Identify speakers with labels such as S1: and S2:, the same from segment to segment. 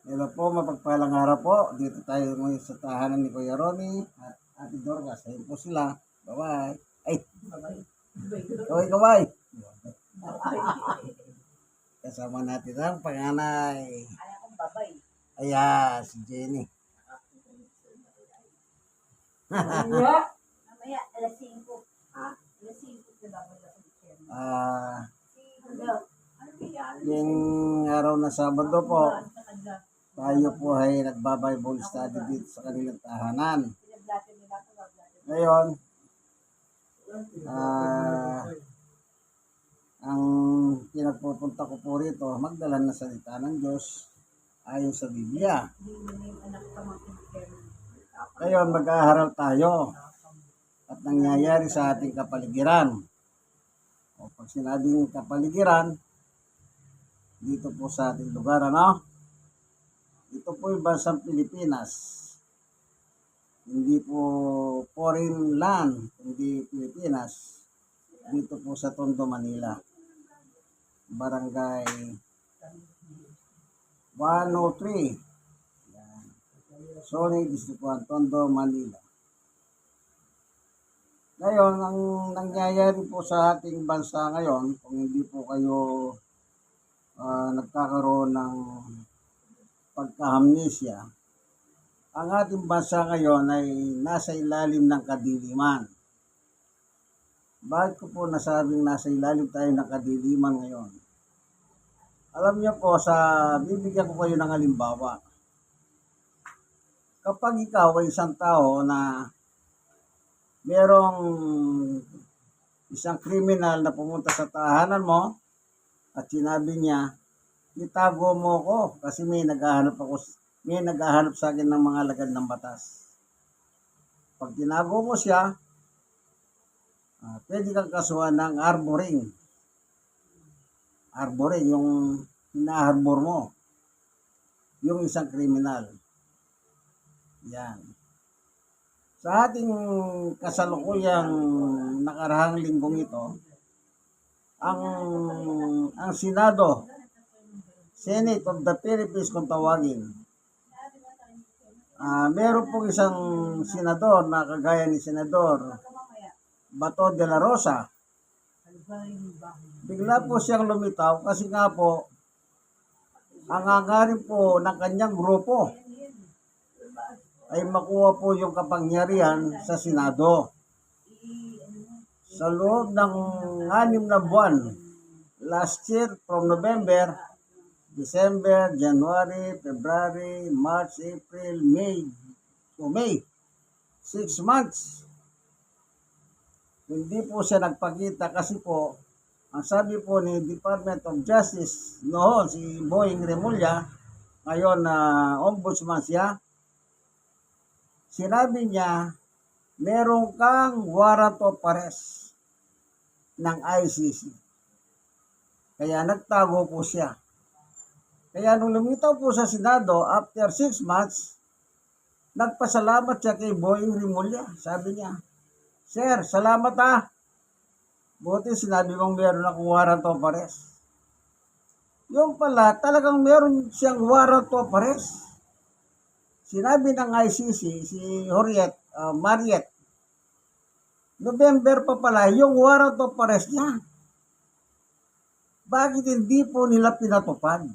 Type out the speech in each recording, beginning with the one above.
S1: Hello po, mapagpalang araw po. Dito tayo ngayon sa tahanan ni Kuya Ronnie at Ate Dorcas. Ayun po sila. Bye-bye. Ay, kaway. Kasama natin ang panganay. Ayan, si Jenny.
S2: Mamaya, alas 5. Alas 5 na dapat na
S1: Ah,
S2: ano
S1: yung araw na Sabado po, tayo po ay nagba-Bible study dito sa kanilang tahanan. Ngayon, ang pinagpupunta ko po rito, magdala ng salita ng Diyos ayon sa Biblia. Ngayon, mag-aaral tayo at nangyayari sa ating kapaligiran. O pag sinabing kapaligiran, dito po sa ating lugar, ano? Ito po yung bansang Pilipinas. Hindi po foreign land, hindi Pilipinas. Dito po sa Tondo, Manila. Barangay 103. Yan. Sony, District 1, Tondo, Manila. Ngayon, ang nangyayari po sa ating bansa ngayon, kung hindi po kayo nagkakaroon ng pagka-amnesia, ang ating bansa ngayon ay nasa ilalim ng kadiliman. Bakit ko po nasabing nasa ilalim tayo ng kadiliman ngayon? Alam niyo po, bibigyan ko kayo ng halimbawa. Kapag ikaw ay isang tao na merong isang kriminal na pumunta sa tahanan mo at sinabi niya, itago mo ko kasi may naghahanap sa akin ng mga alagad ng batas. Pag tinago mo siya, pwede kang kasuhan ng arboring. Arboring, yung hinaharbor mo. Yung isang kriminal. Yan. Sa ating kasalukuyang nakarahang linggong ito, ang Senado, Senate of the Philippines kung tawagin, meron pong isang senador na kagaya ni Senador Bato de la Rosa. Bigla po siyang lumitaw kasi nga po, ang hangarin po ng kanyang grupo ay makuha po yung kapangyarihan sa Senado. Sa loob ng 6 na buwan, last year from November, December, January, February, March, April, May. 6 months. Hindi po siya nagpakita kasi po, ang sabi po ni Department of Justice noon, si Boying Remulla, ngayon na ombudsman siya, sinabi niya, meron kang warrant of arrest ng ICC. Kaya nagtago po siya. Kaya nung lumitaw po sa Senado, after 6 months, nagpasalamat siya kay Boying Remulla. Sabi niya, Sir, salamat Buti sinabi mong meron akong warrant of arrest. Yung pala, talagang meron siyang warrant of arrest. Sinabi ng ICC, si Mariette, November pa pala, yung warrant of arrest niya. Bakit hindi po nila pinatupad?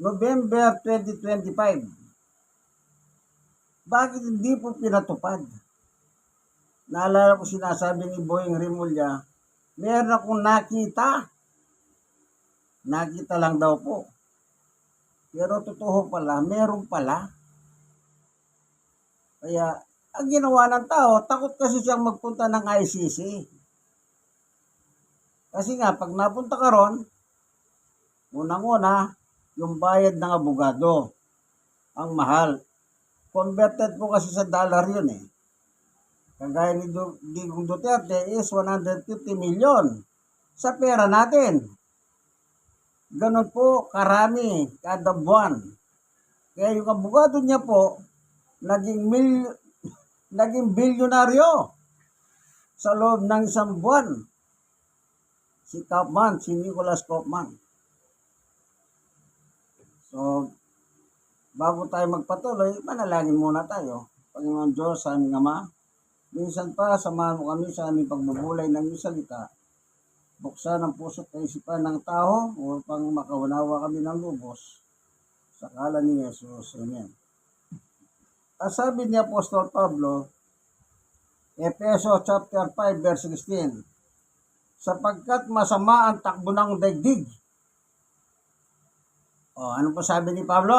S1: November 2025. Bakit hindi po pinatupad? Naalala ko sinasabi ni Boying Remulla, meron akong nakita. Nakita lang daw po. Pero totoo pala, meron pala. Kaya, ang ginawa ng tao, takot kasi siyang magpunta ng ICC. Kasi nga, pag napunta ka ron, unang-una, yung bayad ng abogado, ang mahal. Converted po kasi sa dollar yun Kagaya ni Digong Duterte is 150 million sa pera natin. Ganon po karami kada buwan. Kaya yung abogado niya po, naging bilyonaryo sa loob ng isang buwan. Si Nicholas Kaufman. So, bago tayo magpatuloy, manalangin muna tayo. Panginoon Diyos, sa aming Ama, minsan pa, samahan mo kami sa aming pagbubulay ng iyong salita. Buksan ang puso't kaisipan ng tao upang makaunawa kami ng lubos. Sa ngalan ni Jesus. Amen. Ang sabi ni Apostol Pablo, Efeso chapter 5 verse 16, sapagkat masama ang takbo ng daigdig. Ano po sabi ni Pablo?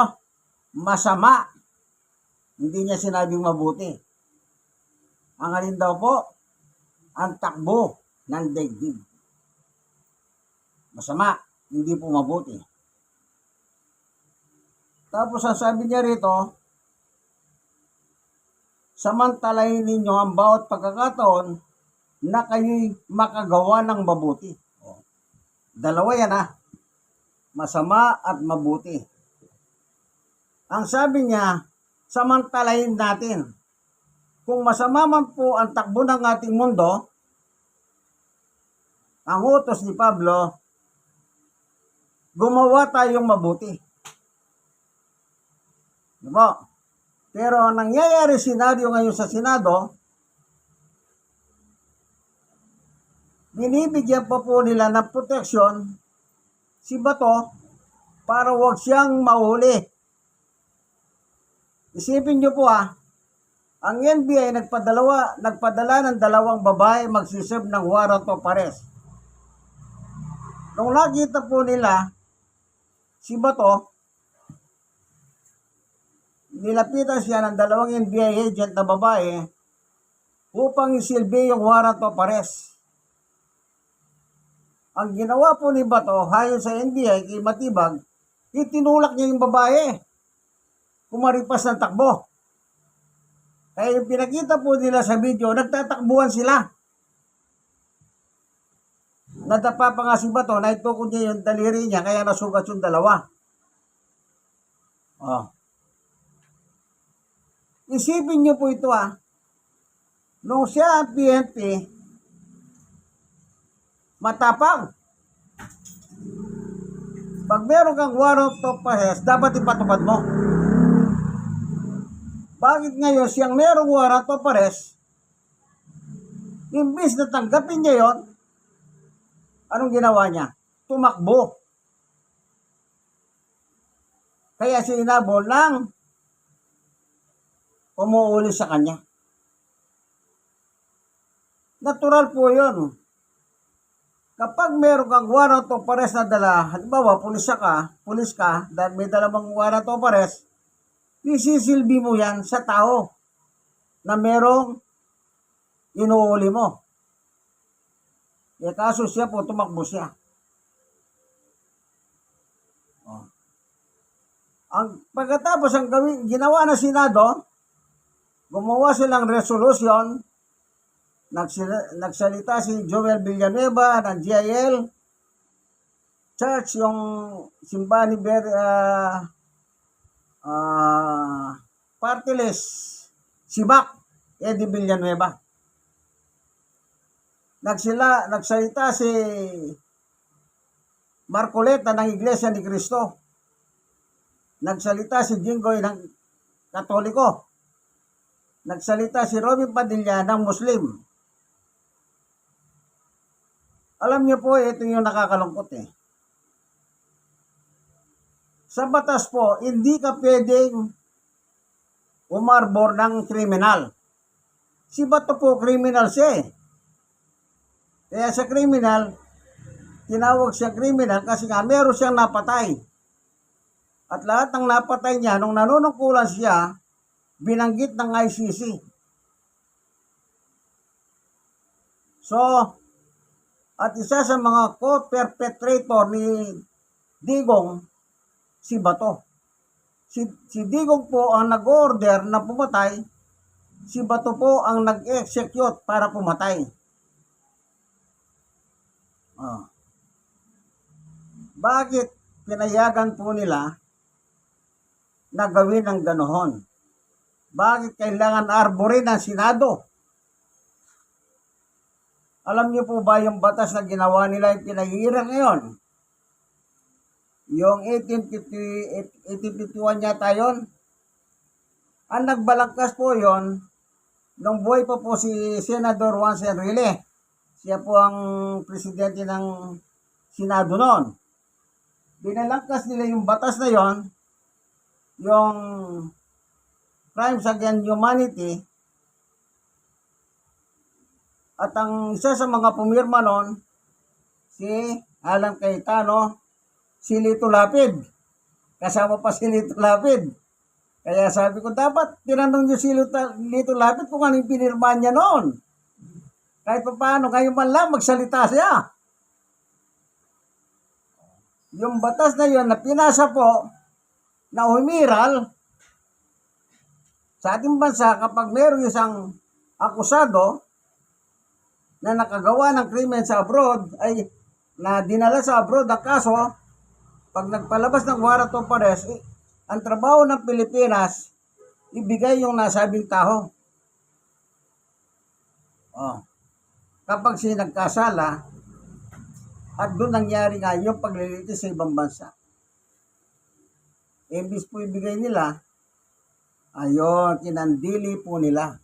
S1: Masama. Hindi niya sinabing mabuti. Ang alin daw po? Ang takbo ng daigdig. Masama, hindi po mabuti. Tapos ang sabi niya rito, samantalahin ninyo ang bawat pagkakataon na kayo'y makagawa ng mabuti. Dalawa yan masama at mabuti. Ang sabi niya, samantalahin natin. Kung masama man po ang takbo ng ating mundo, ang utos ni Pablo, gumawa tayong mabuti. Diba? Pero ang nangyayari senaryo ngayon sa Senado, binibigyan pa po nila ng proteksyon si Bato para wag siyang mahuli. Isipin nyo po ang NBI nagpadala ng dalawang babae magsiserve ng warrant of arrest. Nung nakita po nila si Bato, nilapitan siya ng dalawang NBI agent na babae upang isilbi yung warrant of arrest. Ang ginawa po ni Bato, hayon sa NBI kay Matibag, itinulak niya yung babae. Kumaripas ng takbo. Kaya yung pinakita po nila sa video, nagtatakbuhan sila. Nadapa pa nga si Bato, naitukod niya yung daliri niya, kaya nasugat yung dalawa. Isipin niyo po ito nung siya ang PNP, matapang. Pag meron kang warrant of arrest, dapat ipatupad mo. Bakit ngayon siyang merong warrant of arrest, imbis na tanggapin niya yon, anong ginawa niya? Tumakbo. Kaya sinabol ng umuuli sa kanya. Natural po yun. Kapag meron kang warrant of arrest na dala, halimbawa, pulis ka, dahil may dalawang warrant of arrest, isisilbi mo yan sa tao na merong inuuli mo. Kaso siya po, tumakbo siya. Pagkatapos ang ginawa ng Senado, gumawa silang resolution, nagsalita si Joel Villanueva ng GIL Church, yung simbahan ni party list, Sibak, Eddie Villanueva. Nagsalita si Marcoleta ng Iglesia ni Cristo. Nagsalita si Jinggoy ng Katoliko. Nagsalita si Robin Padilla ng Muslim. Alam niyo po, ito yung nakakalungkot Sa batas po, hindi ka pwedeng umarbor ng kriminal. Si Bato po, kriminal siya Kaya sa kriminal, tinawag siya kriminal kasi nga meron siyang napatay. At lahat ng napatay niya, nung nanunungkulan siya, binanggit ng ICC. So, at isa sa mga co-perpetrator ni Digong, si Bato. Si Digong po ang nag-order na pumatay, si Bato po ang nag-execute para pumatay. Bakit pinayagan po nila na gawin ang ganoon? Bakit kailangan arborin ng Senado? Alam niyo po ba yung batas na ginawa nila yung pinaghihirang ngayon? Yung 1851 yata yun. Ang nagbalangkas po yon nung buhay pa po si Senador Juan Enrile. Siya po ang presidente ng Senado noon. Binalangkas nila yung batas na yon, yung Crimes Against Humanity, at ang isa sa mga pumirma noon, si Alan Cayetano, si Lito Lapid. Kasama pa si Lito Lapid. Kaya sabi ko, dapat tinanong niyo si Lito Lapid kung anong pinirma niya noon. Kahit pa paano, ngayon man lang magsalita siya. Yung batas na yun na pinasa po, na humiral, sa ating bansa, kapag mayroong isang akusado na nakagawa ng krimen sa abroad, ay na dinala sa abroad ang kaso, pag nagpalabas ng warrant of arrest, ang trabaho ng Pilipinas, ibigay yung nasabing tao. Kapag siya nagkasala, at doon nangyari nga yung paglilitis sa ibang bansa. Imbis po ibigay nila, ayun, kinandili po nila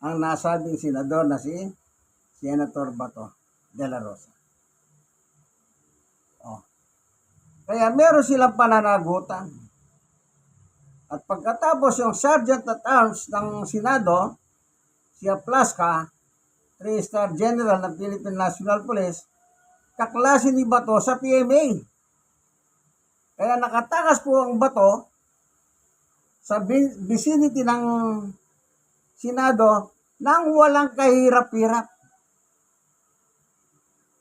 S1: ang nasabing senador na si Senator Bato de la Rosa. Kaya meron silang pananagutan. At pagkatapos yung Sergeant at Arms ng Senado, si Aplasca, 3-star General ng Philippine National Police, kaklase ni Bato sa PMA. Kaya nakatakas po ang Bato sa vicinity ng Senado nang walang kahirap-hirap.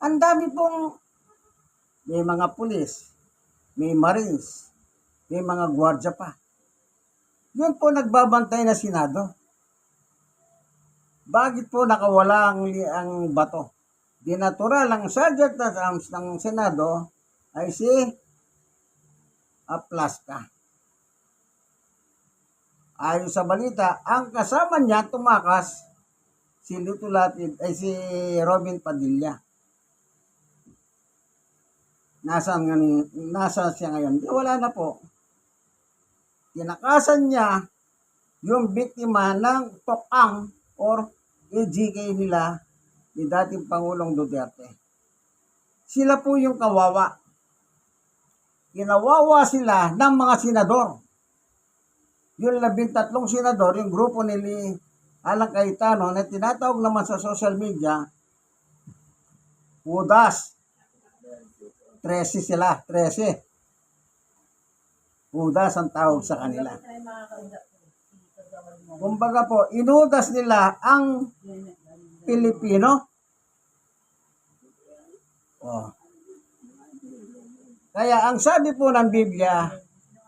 S1: Ang dami pong may mga pulis, may marines, may mga gwardya pa. Yun po nagbabantay na Senado. Bakit po nakawala ang Bato? Dinatural ang Sergeant at Arms ng Senado ay si Aplasca. Ayon sa balita, ang kasama niya tumakas si Lito Lapid ay si Robin Padilla. Nasaan siya ngayon? Wala na po. Tinakasan niya yung biktima ng tokang or EGK nila ni dating Pangulong Duterte. Sila po yung kawawa. Kinawawa sila ng mga senador. Yung 13 senador, yung grupo ni Alan Cayetano na tinatawag naman sa social media, Judas. 13 sila, 13. Judas ang tawag sa kanila. Kumbaga po, inudas nila ang Pilipino. Kaya ang sabi po ng Biblia,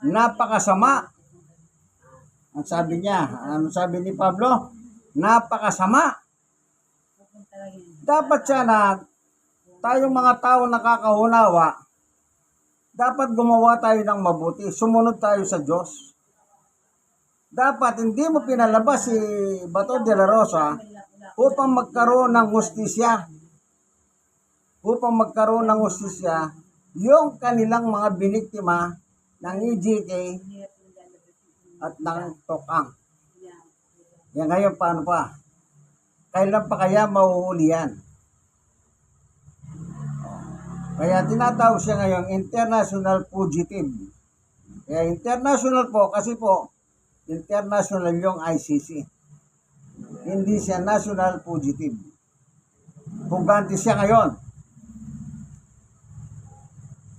S1: napakasama. Ang sabi niya, ano sabi ni Pablo? Napakasama. Dapat sana tayong mga tao nakakaunawa, dapat gumawa tayo ng mabuti. Sumunod tayo sa Diyos. Dapat hindi mo pinalabas si Bato de la Rosa upang magkaroon ng hustisya. Upang magkaroon ng hustisya yung kanilang mga biniktima ng EJK at ng tokang. Yan ngayon, paano pa? Kailan pa kaya mahuhuli yan? Kaya tinatawag siya ngayon international fugitive. Kaya international po kasi po international yung ICC. Hindi siya national fugitive. Pugante siya ngayon.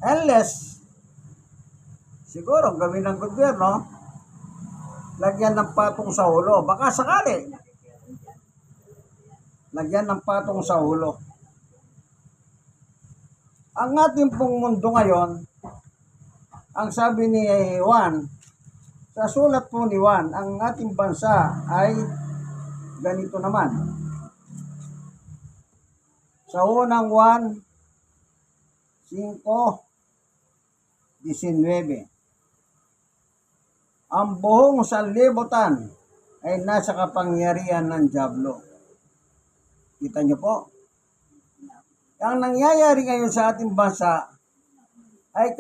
S1: Unless siguro gawin ng gobyerno, lagyan ng patong sa ulo. Baka sakali. Lagyan ng patong sa ulo. Ang ating pong mundo ngayon, ang sabi ni Juan, sa sulat po ni Juan, ang ating bansa ay ganito naman. Sa unang Juan 5:19, ang buong sanlibutan ay nasa kapangyarihan ng dyablo. Kita niyo po? Ang nangyayari ngayon sa ating bansa, ay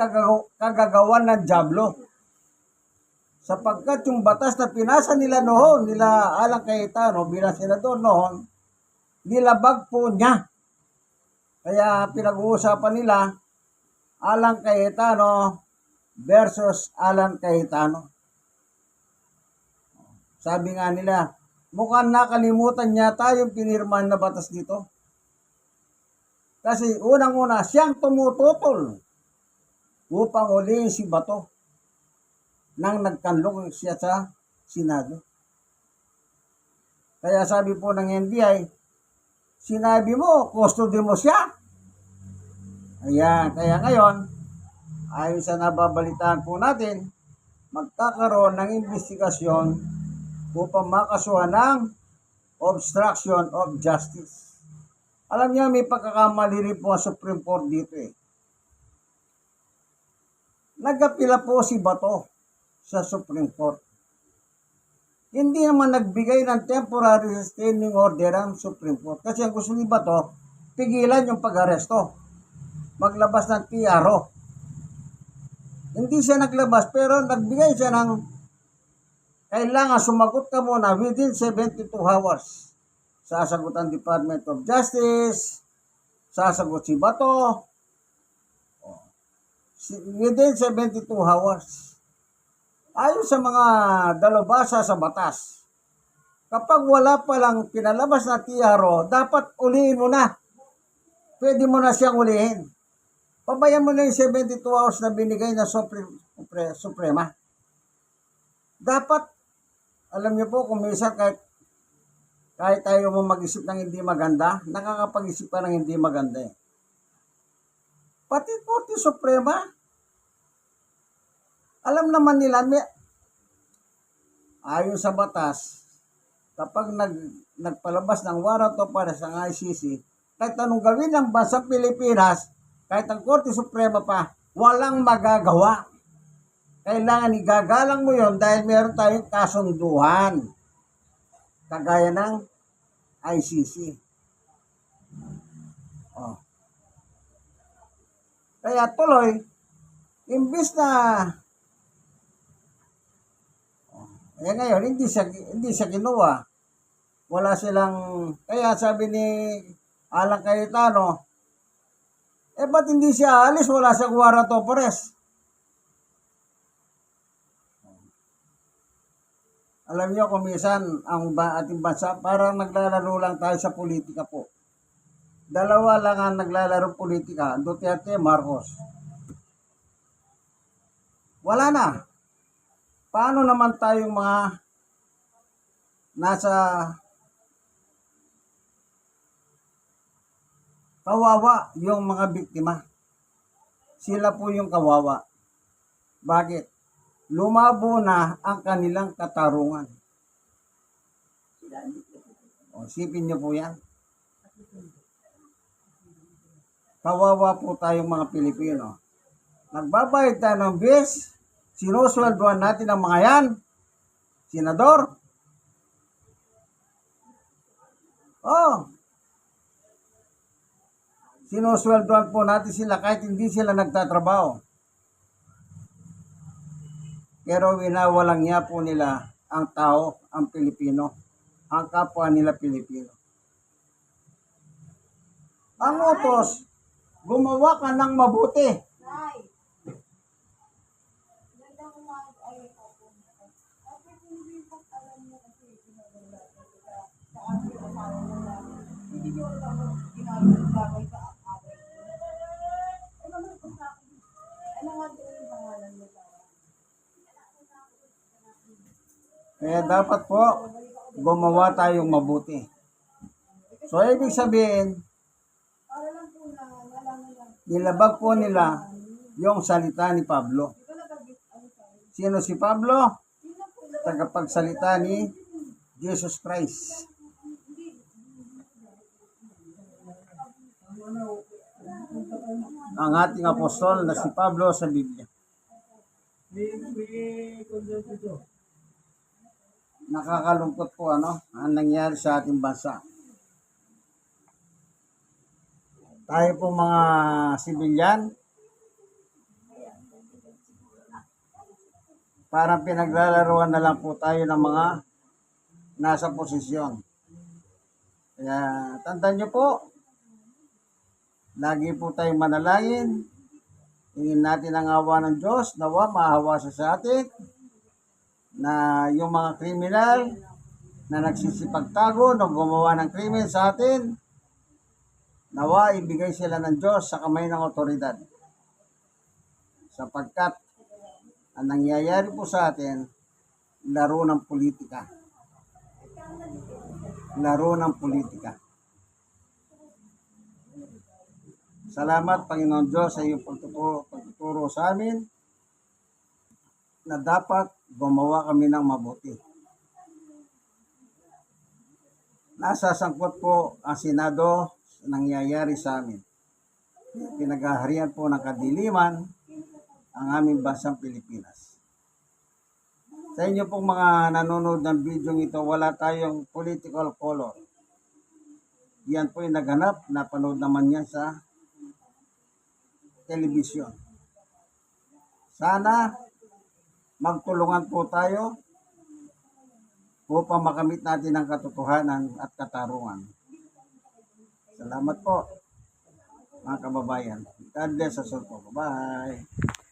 S1: kagagawan ng dyablo. Sapagkat yung batas na pinasa nila noon, nila Alan Cayetano bilang senador noon, nilabag po niya. Kaya pinag-uusapan nila Alan Cayetano versus Alan Cayetano. Sabi nga nila, mukhang nakalimutan yata yung pinirmahan na batas dito. Kasi unang-una, siyang tumututol upang ulihin si Bato nang nagkanlong siya sa Senado. Kaya sabi po ng NBI, sinabi mo, custody mo siya. Ayan, kaya ngayon, ayon sa nababalitaan po natin, magkakaroon ng investigasyon upang makasuhan ng obstruction of justice. Alam niyo, may pagkakamali rin po ang Supreme Court dito eh. Nagapila po si Bato sa Supreme Court. Hindi naman nagbigay ng temporary restraining order ang Supreme Court. Kasi ang gusto ni Bato, pigilan yung pag-aresto. Maglabas ng TRO. Hindi siya naglabas pero nagbigay siya ng kailangan sumagot ka muna within 72 hours. Sasagot ang Department of Justice, sasagot si Bato, within 72 hours. Ayon sa mga dalubhasa sa batas, kapag wala pa lang pinalabas na TRO, dapat ulihin mo na. Pwede mo na siyang ulihin. Pabayan mo na yung 72 hours na binigay na Suprema. Dapat, alam niyo po, kung minsan kahit tayo mo mag-isip ng hindi maganda, nakakapag-isip pa ng hindi maganda eh. Pati Korte Suprema, alam naman nila, ayon sa batas, kapag nagpalabas ng warrant of arrest ang ICC, kahit anong gawin ng bansang Pilipinas, kahit ang Korte Suprema pa, walang magagawa. Kailangan igagalang mo yon dahil meron tayong kasunduan. Kagaya ng ICC. Oh. Kaya tuloy, imbis na ngayon, hindi siya ginawa. Wala silang, kaya sabi ni Alan Cayetano, ba't hindi siya alis? Wala siyang warrant of arrest. Alam niyo kung minsan, ang ating bansa, parang naglalaro lang tayo sa politika po. Dalawa lang ang naglalaro politika, Duterte, Marcos. Wala na. Paano naman tayong mga nasa kawawa yung mga biktima? Sila po yung kawawa. Bakit? Lumabo na ang kanilang katarungan. O, sipin niyo po yan. Kawawa po tayong mga Pilipino. Nagbabayad tayo ng bis, sinusweldohan natin ang mga yan, senador. Sinusweldohan po natin sila kahit hindi sila nagtatrabaho. Pero winawalang niya po nila ang tao, ang Pilipino, ang kapwa nila Pilipino. Ang utos, gumawa ka ng mabuti.
S2: Nay, ganda ko mga ayun ako. Kapag hindi po alam mo kasi ginagawa ko sa aking asawa mo na hindi nyo alam mo ginagaway ka away. Naman ko sa akin. Ano nga doon yung pangalan mo para?
S1: Kaya dapat po, gumawa tayong mabuti. So, ibig sabihin,
S2: Para lang po na nalaman lang.
S1: nilabag po nila yung salita ni Pablo.
S2: Di ko nagagit ano sa'yo.
S1: Sino si Pablo?
S2: Yun lang po.
S1: Tagapagsalita ni Jesus Christ. Ang ating apostol na si Pablo sa Biblia. Nakakalungkot po ang nangyari sa ating bansa. Tayo po mga sibilyan, Parang pinaglalaruan na lang po tayo ng mga nasa posisyon. Kaya tandaan nyo po, lagi po tayong manalangin. Hingin natin ang awa ng Diyos, nawa maahawa siya sa atin, na yung mga kriminal na nagsisipagtago, na gumawa ng krimen sa atin, nawa ibigay sila ng Diyos sa kamay ng otoridad. Sapagkat ang nangyayari po sa atin, laro ng politika. Laro ng politika. Salamat, Panginoon Diyos, sa iyong pagtuturo sa amin na dapat gumawa kami ng mabuti. Nasasangkot po ang Senado sa nangyayari sa amin. Pinaghaharian po ng kadiliman ang aming bansang Pilipinas. Sa inyo pong mga nanonood ng video ito, wala tayong political color. Yan po yung naghanap, napanood naman yan sa telebisyon. Sana magtulungan po tayo upang makamit natin ang katotohanan at katarungan. Salamat po, mga kababayan. God bless us all po. Bye!